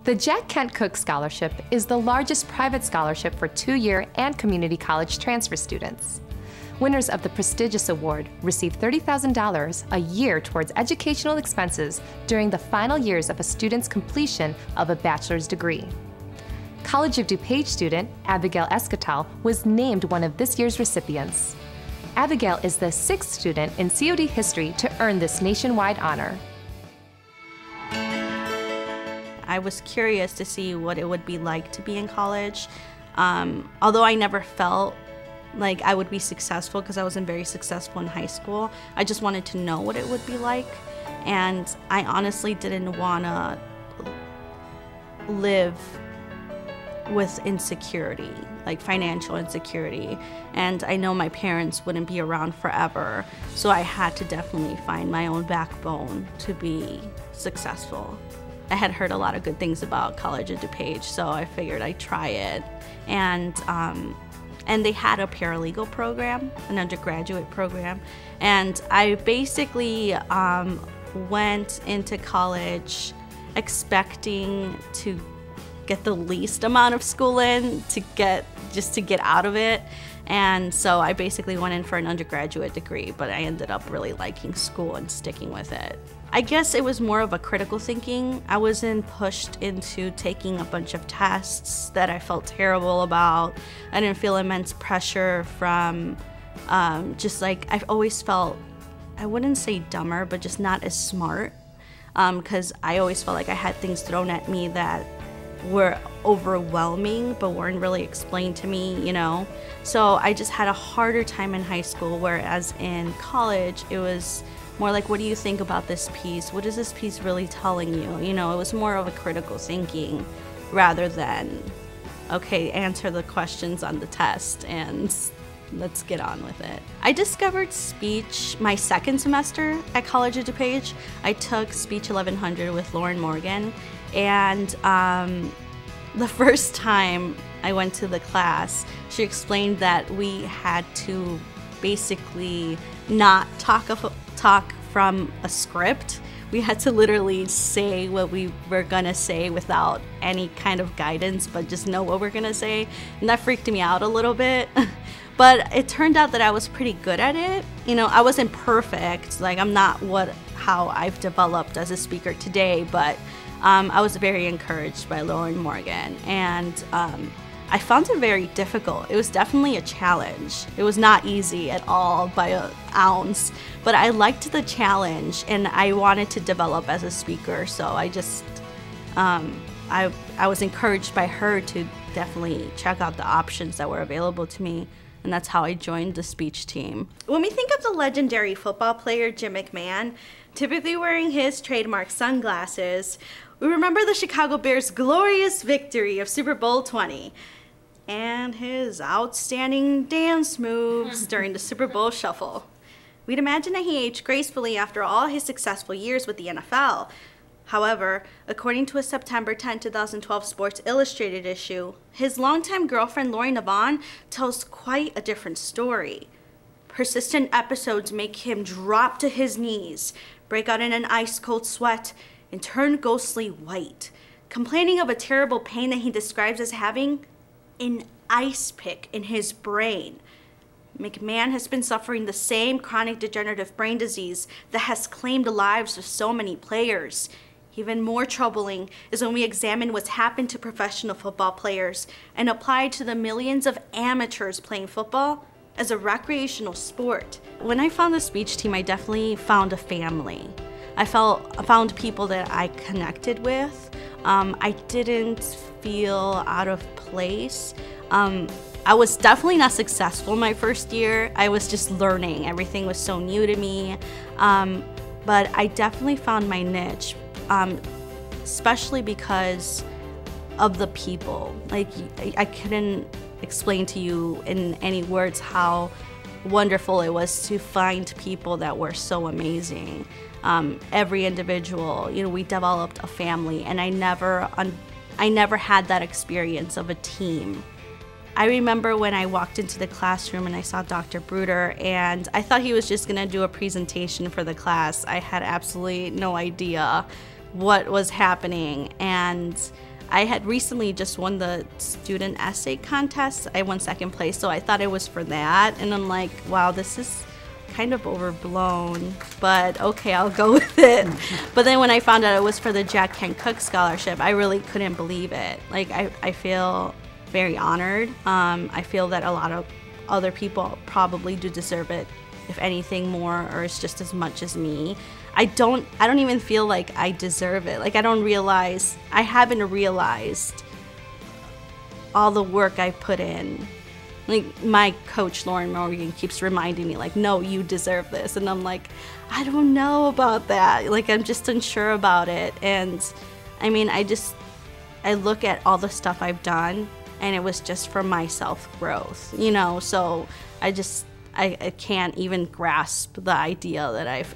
The Jack Kent Cooke Scholarship is the largest private scholarship for two-year and community college transfer students. Winners of the prestigious award receive $30,000 a year towards educational expenses during the final years of a student's completion of a bachelor's degree. College of DuPage student Abigail Escatel was named one of this year's recipients. Abigail is the sixth student in COD history to earn this nationwide honor. I was curious to see what it would be like to be in college. Although I never felt like I would be successful because I wasn't very successful in high school, I just wanted to know what it would be like. And I honestly didn't want to live with insecurity, like financial insecurity. And I know my parents wouldn't be around forever, so I had to definitely find my own backbone to be successful. I had heard a lot of good things about College of DuPage, so I figured I'd try it. And they had a paralegal program, an undergraduate program. And I basically went into college expecting to get the least amount of school in to get out of it. And so I basically went in for an undergraduate degree, but I ended up really liking school and sticking with it. I guess it was more of a critical thinking. I wasn't pushed into taking a bunch of tests that I felt terrible about. I didn't feel immense pressure from just like, I've always felt, I wouldn't say dumber, but just not as smart, because I always felt like I had things thrown at me that were overwhelming but weren't really explained to me, you know? So I just had a harder time in high school, whereas in college it was more like, what do you think about this piece? What is this piece really telling you? You know, it was more of a critical thinking rather than, okay, answer the questions on the test and let's get on with it. I discovered speech my second semester at College of DuPage. I took Speech 1100 with Lauren Morgan, and the first time I went to the class, she explained that we had to basically not talk from a script. We had to literally say what we were gonna say without any kind of guidance, but just know what we're gonna say, and that freaked me out a little bit. But it turned out that I was pretty good at it. You know, I wasn't perfect, like I'm not how I've developed as a speaker today, but I was very encouraged by Lauren Morgan, and I found it very difficult. It was definitely a challenge. It was not easy at all by an ounce, but I liked the challenge and I wanted to develop as a speaker, so I just, I was encouraged by her to definitely check out the options that were available to me, and that's how I joined the speech team. When we think of the legendary football player Jim McMahon, typically wearing his trademark sunglasses, we remember the Chicago Bears' glorious victory of Super Bowl 20 and his outstanding dance moves during the Super Bowl Shuffle. We'd imagine that he aged gracefully after all his successful years with the NFL. However, according to a September 10, 2012 Sports Illustrated issue, his longtime girlfriend Lori Navon tells quite a different story. Persistent episodes make him drop to his knees, break out in an ice-cold sweat, and turn ghostly white, complaining of a terrible pain that he describes as having an ice pick in his brain. McMahon has been suffering the same chronic degenerative brain disease that has claimed the lives of so many players. Even more troubling is when we examine what's happened to professional football players and apply it to the millions of amateurs playing football as a recreational sport. When I found the speech team, I definitely found a family. I found people that I connected with. I didn't feel out of place. I was definitely not successful my first year. I was just learning. Everything was so new to me. But I definitely found my niche, especially because of the people. Like, I couldn't explain to you in any words how wonderful it was to find people that were so amazing. Every individual, you know, we developed a family, and I never had that experience of a team. I remember when I walked into the classroom and I saw Dr. Bruder, and I thought he was just gonna do a presentation for the class. I had absolutely no idea what was happening, and I had recently just won the student essay contest. I won second place, so I thought it was for that. And I'm like, wow, this is kind of overblown, but okay, I'll go with it. But then when I found out it was for the Jack Kent Cooke Scholarship, I really couldn't believe it. Like, I feel very honored. I feel that a lot of other people probably do deserve it, if anything more, or it's just as much as me. I don't even feel like I deserve it. Like, I haven't realized all the work I put in. Like, my coach, Lauren Morgan, keeps reminding me, like, no, you deserve this. And I'm like, I don't know about that. Like, I'm just unsure about it. And I mean, I look at all the stuff I've done, and it was just for my self-growth, you know? So I can't even grasp the idea that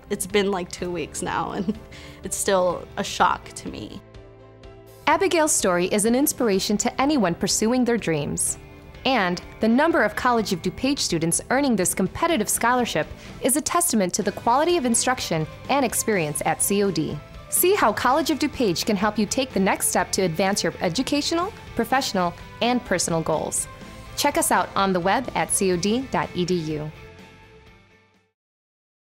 it's been like 2 weeks now, and it's still a shock to me. Abigail's story is an inspiration to anyone pursuing their dreams. And the number of College of DuPage students earning this competitive scholarship is a testament to the quality of instruction and experience at COD. See how College of DuPage can help you take the next step to advance your educational, professional, and personal goals. Check us out on the web at cod.edu.